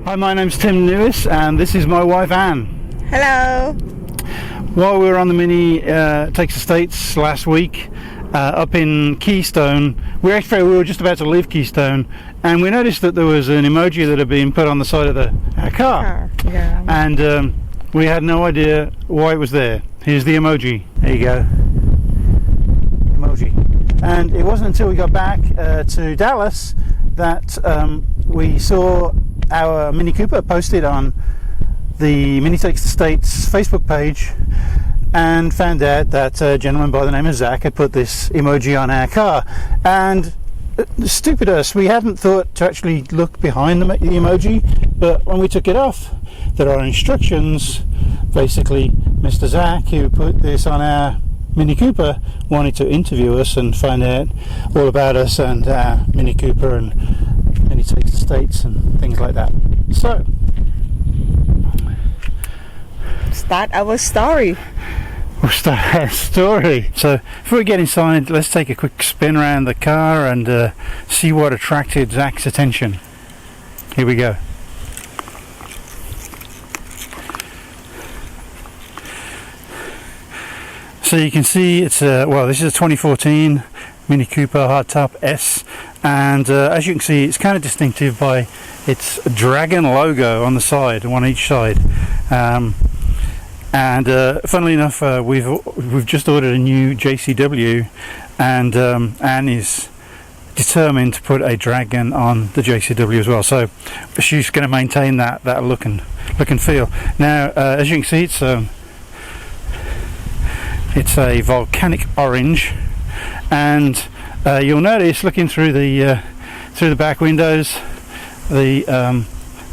Hi, my name's Ann Newis and this is my wife Ann. Hello. While we were on the MINIac Estates last week up in Keystone, we were just about to leave Keystone and we noticed that there was an emoji that had been put on the side of our car. Yeah. And we had no idea why it was there. Here's the emoji. There you go. Emoji. And it wasn't until we got back to Dallas that we saw our Mini Cooper posted on the MINIac Estates Facebook page and found out that a gentleman by the name of Zach had put this emoji on our car. And stupid us, we hadn't thought to actually look behind the emoji, but when we took it off, there are instructions. Basically, Mr. Zach, who put this on our Mini Cooper, wanted to interview us and find out all about us and our Mini Cooper and MINIac Estates and things like that. So, Start our story. we'll start our story. So, before we get inside, let's take a quick spin around the car and see what attracted Zach's attention. Here we go. So you can see it's this is a 2014 Mini Cooper Hardtop S, and as you can see, it's kind of distinctive by its dragon logo on the side, one on each side. Funnily enough, we've just ordered a new JCW, and Anne is determined to put a dragon on the JCW as well. So she's going to maintain that look and feel. Now, as you can see, it's a volcanic orange, and you'll notice, looking through the back windows, the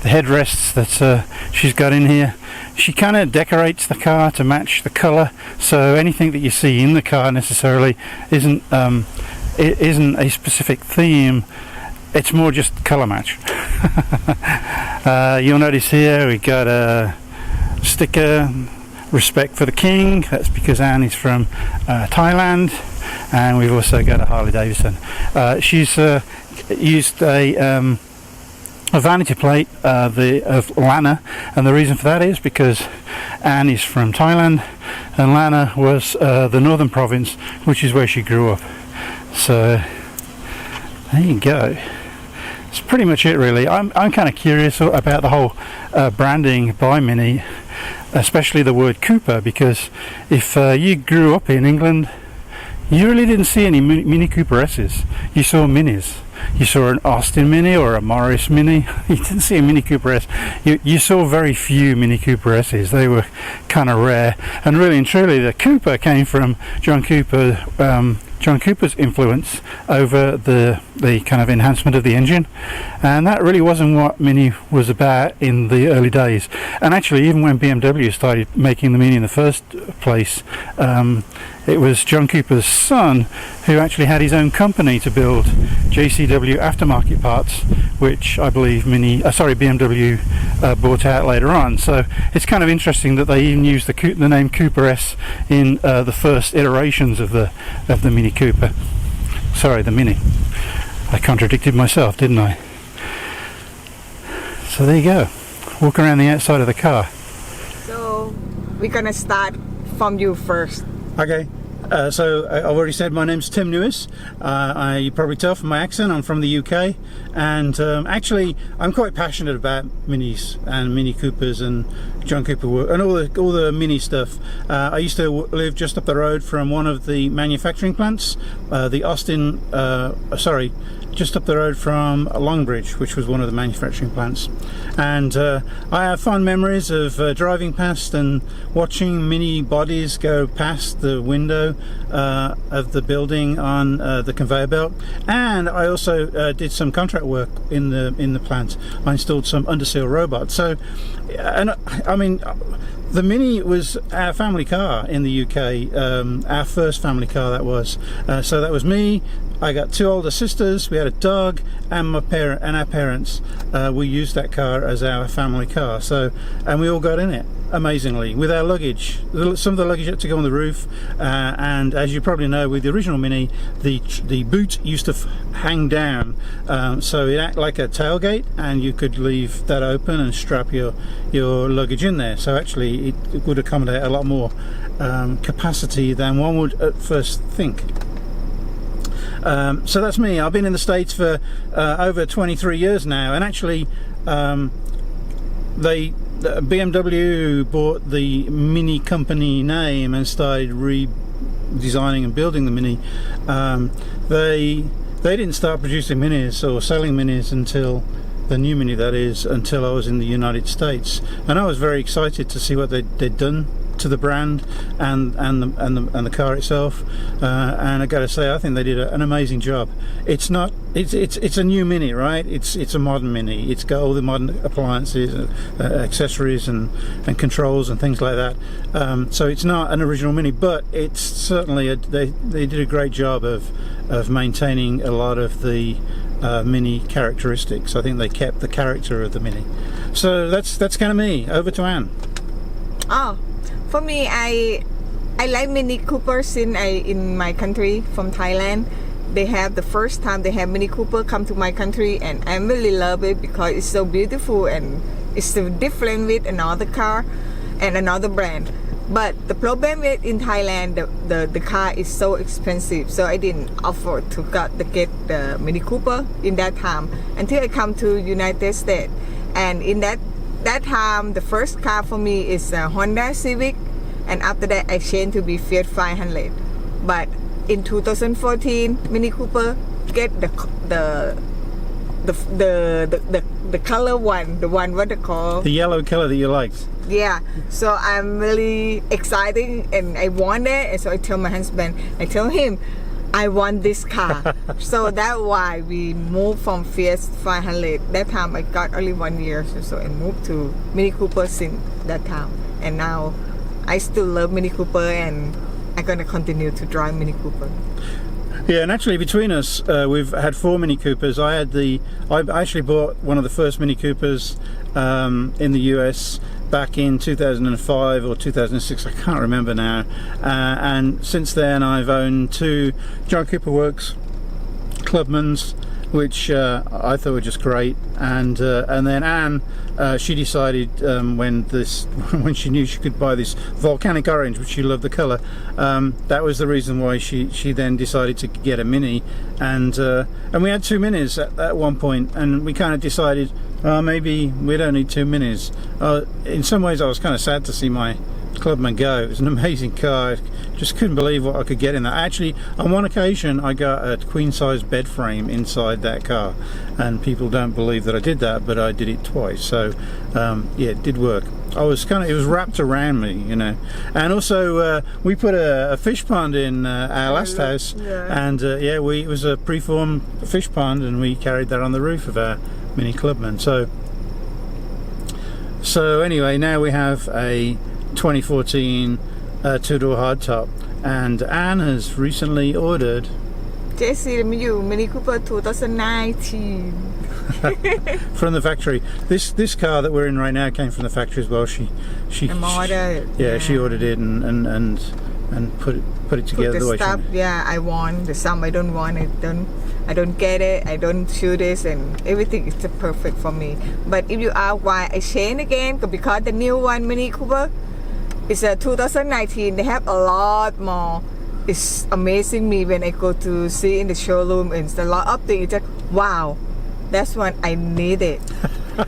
headrests that she's got in here, she kind of decorates the car to match the colour. So anything that you see in the car necessarily isn't a specific theme. It's more just colour match. You'll notice here we got a sticker, respect for the king. That's because Anne is from Thailand. And we've also got a Harley Davidson. She's used a vanity plate of Lana, and the reason for that is because Anne is from Thailand and Lana was the northern province, which is where she grew up. So there you go. It's pretty much it, really. I'm kind of curious about the whole branding by Mini, especially the word Cooper, because if you grew up in England, you really didn't see any Mini Cooper S's. You saw Minis. You saw an Austin Mini or a Morris Mini. You didn't see a Mini Cooper S. You saw very few Mini Cooper S's. They were kind of rare. And really and truly, the Cooper came from John Cooper's influence over the kind of enhancement of the engine, and that really wasn't what Mini was about in the early days. And actually, even when BMW started making the Mini in the first place, it was John Cooper's son who actually had his own company to build JCW aftermarket parts, which I believe BMW bought out later on. So it's kind of interesting that they even used the name Cooper S in the first iterations of the Mini Cooper. Sorry, the Mini. I contradicted myself, didn't I? So there you go. Walk around the outside of the car. So we're gonna start from you first. Okay. So I've already said my name's Ann Newis. You probably tell from my accent I'm from the UK, and actually I'm quite passionate about Minis and Mini Coopers and John Cooper and all the Mini stuff. I used to live just up the road from one of the manufacturing plants, just up the road from Longbridge, which was one of the manufacturing plants. And I have fond memories of driving past and watching Mini bodies go past the window of the building on the conveyor belt. And I also did some contract work in the plant. I installed some underseal robots. So, and I mean, the Mini was our family car in the UK, our first family car that was. So that was me. I got two older sisters, we had a dog, and our parents. We used that car as our family car. So, and we all got in it. amazingly with our luggage. Some of the luggage had to go on the roof, and as you probably know, with the original Mini, the boot used to hang down, so it acted like a tailgate, and you could leave that open and strap your luggage in there. So actually, it would accommodate a lot more capacity than one would at first think. So that's me. I've been in the States for over 23 years now, and actually BMW bought the Mini company name and started redesigning and building the Mini. They didn't start producing Minis or selling Minis until the new Mini, that is, until I was in the United States, and I was very excited to see what they'd done to the brand and the car itself, and I gotta say, I think they did an amazing job. It's a new Mini, right? It's a modern Mini. It's got all the modern appliances, accessories and controls and things like that, so it's not an original Mini, but it's certainly they did a great job of maintaining a lot of the Mini characteristics. I think they kept the character of the Mini. So that's kind of me. Over to Ann. Oh, for me, I like Mini Cooper since in my country from Thailand. They have the first time they have Mini Cooper come to my country, and I really love it because it's so beautiful and it's so different with another car and another brand. But the problem is in Thailand, the car is so expensive, so I didn't afford to get the Mini Cooper in that time until I come to United States. And in that time, the first car for me is a Honda Civic, and after that I changed to be Fiat 500. But in 2014, Mini Cooper get the color one, the one what they call the yellow color that you liked. Yeah, so I'm really excited and I want it, and so I tell my husband, I tell him I want this car. So that's why we moved from Fiat 500. That time I got only 1 year, so I moved to Mini Cooper since that time, and now I still love Mini Cooper, and I'm gonna continue to drive Mini Cooper. Yeah, and actually between us, we've had 4 Mini Coopers. I actually bought one of the first Mini Coopers in the US back in 2005 or 2006, I can't remember now. And since then I've owned 2 John Cooper Works Clubmans, which I thought were just great. And then Anne, she decided when she knew she could buy this volcanic orange, which she loved the colour, that was the reason why she then decided to get a Mini. And we had 2 Minis at one point, and we kind of decided maybe we don't need 2 Minis. In some ways I was kind of sad to see my Clubman go. It was an amazing car. I just couldn't believe what I could get in that. Actually, on one occasion I got a queen size bed frame inside that car, and people don't believe that I did that, but I did it twice. So yeah, it did work. It was wrapped around me, you know. And also we put a fish pond in our last house, and yeah, it was a preformed fish pond, and we carried that on the roof of our Mini Clubman. So anyway, now we have a 2014 2-door hardtop, and Anne has recently ordered JCW Mini Cooper 2019 from the factory. This car that we're in right now came from the factory as well. She ordered. Yeah, she ordered it and put it together the way stuff. she. Yeah, I want the some I don't want. I don't get it. I don't choose this, and everything is perfect for me. But if you ask why I change again, because the new one Mini Cooper is a 2019. They have a lot more. It's amazing me when I go to see in the showroom, and it's a lot of things. It's just wow, that's what I needed.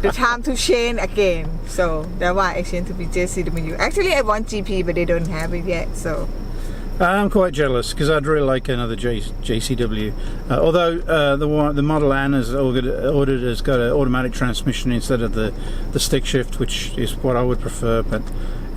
The time to change again. So that's why I changed to be JCW. Actually, I want GP, but they don't have it yet. So I'm quite jealous because I'd really like another JCW. Although the model Anne has ordered has got an automatic transmission instead of the stick shift, which is what I would prefer. But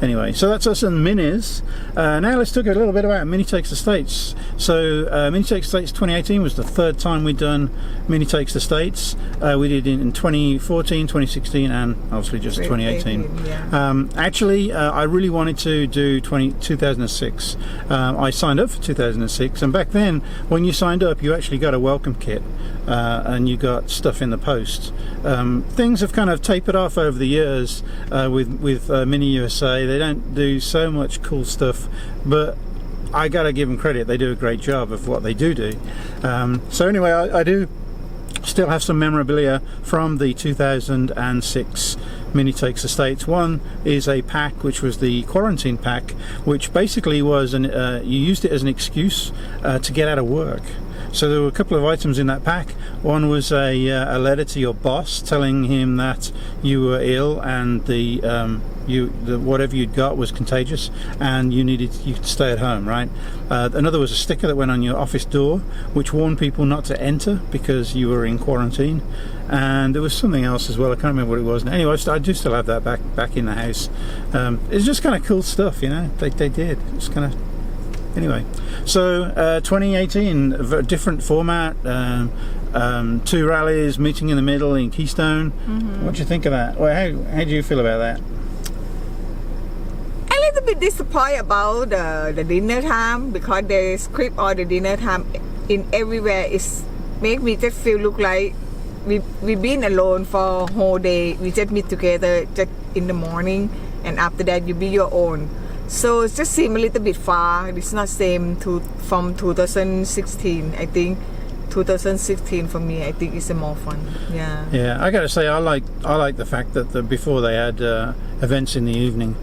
Anyway, so that's us and Minis. Now let's talk a little bit about Mini Takes the States. So Mini Takes the States 2018 was the third time we'd done Mini Takes the States. We did it in 2014, 2016, and obviously just 2018. Yeah. Actually, I really wanted to do 2006. I signed up for 2006, and back then, when you signed up, you actually got a welcome kit, and you got stuff in the post. Things have kind of tapered off over the years with Mini USA. They don't do so much cool stuff, but I gotta give them credit. They do a great job of what they do. So anyway, I do still have some memorabilia from the 2006 Mini Takes the States. One is a pack which was the quarantine pack, which basically was you used it as an excuse to get out of work. So there were a couple of items in that pack. One was a letter to your boss telling him that you were ill and the whatever you'd got was contagious and you could stay at home, right? Another was a sticker that went on your office door which warned people not to enter because you were in quarantine. And there was something else as well. I can't remember what it was. Anyway, I do still have that back in the house. It's just kind of cool stuff, you know. They did. It's kind of. Anyway, so 2018, a different format, 2 rallies meeting in the middle in Keystone. What do you think of that? Well, how do you feel about that? A little bit disappointed about the dinner time, because the script or the dinner time in everywhere is make me just feel look like we've been alone for a whole day. We just meet together just in the morning, and after that you be your own. So it just seems a little bit far. It's not same from 2016. I think 2016 for me, I think is more fun. Yeah. Yeah, I got to say, I like the fact that before they had events in the evening.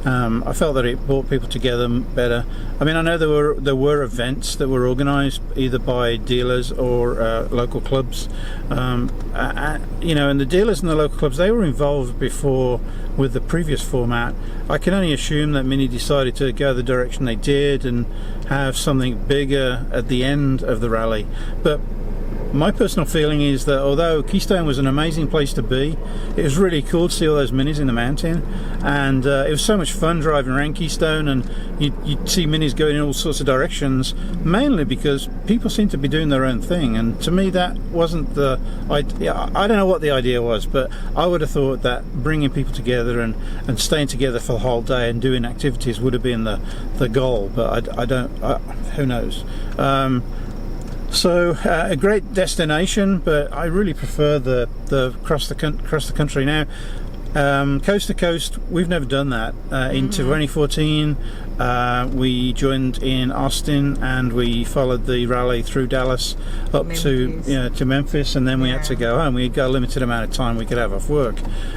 I felt that it brought people together better. I mean, I know there were events that were organised either by dealers or local clubs. You know, and the dealers and the local clubs, they were involved before with the previous format. I can only assume that Mini decided to go the direction they did and have something bigger at the end of the rally. But my personal feeling is that although Keystone was an amazing place to be, it was really cool to see all those minis in the mountain, and it was so much fun driving around Keystone, and you'd see minis going in all sorts of directions, mainly because people seem to be doing their own thing. And to me, that wasn't the idea. I don't know what the idea was, but I would have thought that bringing people together and staying together for the whole day and doing activities would have been the goal, but I don't, who knows. So a great destination, but I really prefer the across the country now. Coast to coast, we've never done that. In 2014 we joined in Austin and we followed the rally through Dallas up to Memphis, and then we had to go home. We got a limited amount of time we could have off work.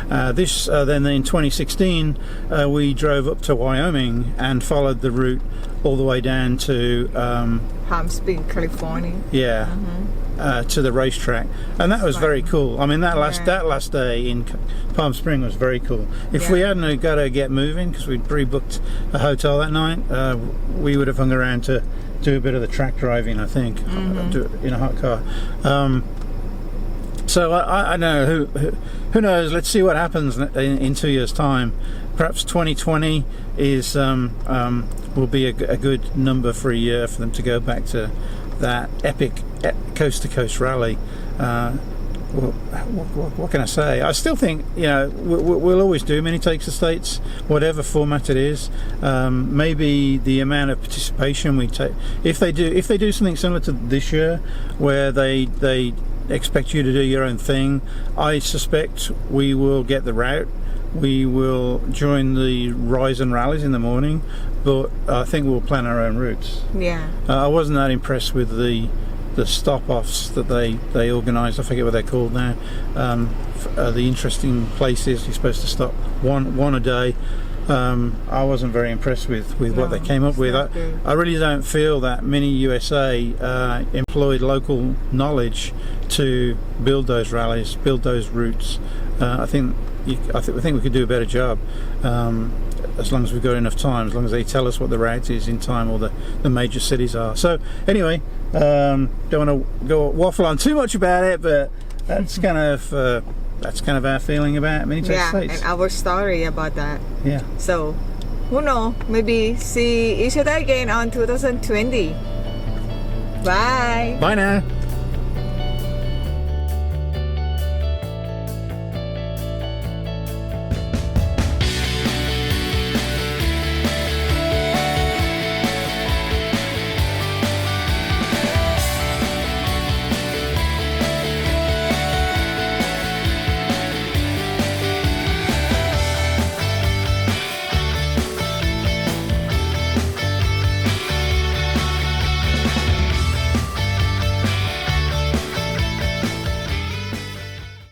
Then in 2016 we drove up to Wyoming and followed the route all the way down to Palm Springs, California. Yeah. To the racetrack, and that was very cool. I mean, that last day in Palm Springs was very cool. If we hadn't got to get moving because we'd pre-booked a hotel that night, we would have hung around to do a bit of the track driving, I think, in a hot car. So I don't know, who knows. Let's see what happens in 2 years' time. Perhaps 2020 is will be a good number for a year for them to go back to that epic coast to coast rally. What can I say? I still think, you know, we'll always do Mini Takes the States, whatever format it is. Maybe the amount of participation we take, if they do something similar to this year, where they expect you to do your own thing, I suspect we will get the route. We will join the rise and rallies in the morning, but I think we'll plan our own routes. Yeah. I wasn't that impressed with the stop-offs that they organised. I forget what they're called now. The interesting places you're supposed to stop one a day. I wasn't very impressed with what they came up with. I really don't feel that Mini USA employed local knowledge to build those rallies, build those routes. I think we could do a better job, as long as we've got enough time, as long as they tell us what the route is in time, or the major cities are. So anyway, don't want to go waffle on too much about it, but that's kind of our feeling about Mini Takes the States. And our story about that. Yeah. So who know, maybe see each other again on 2020. Bye. Bye now.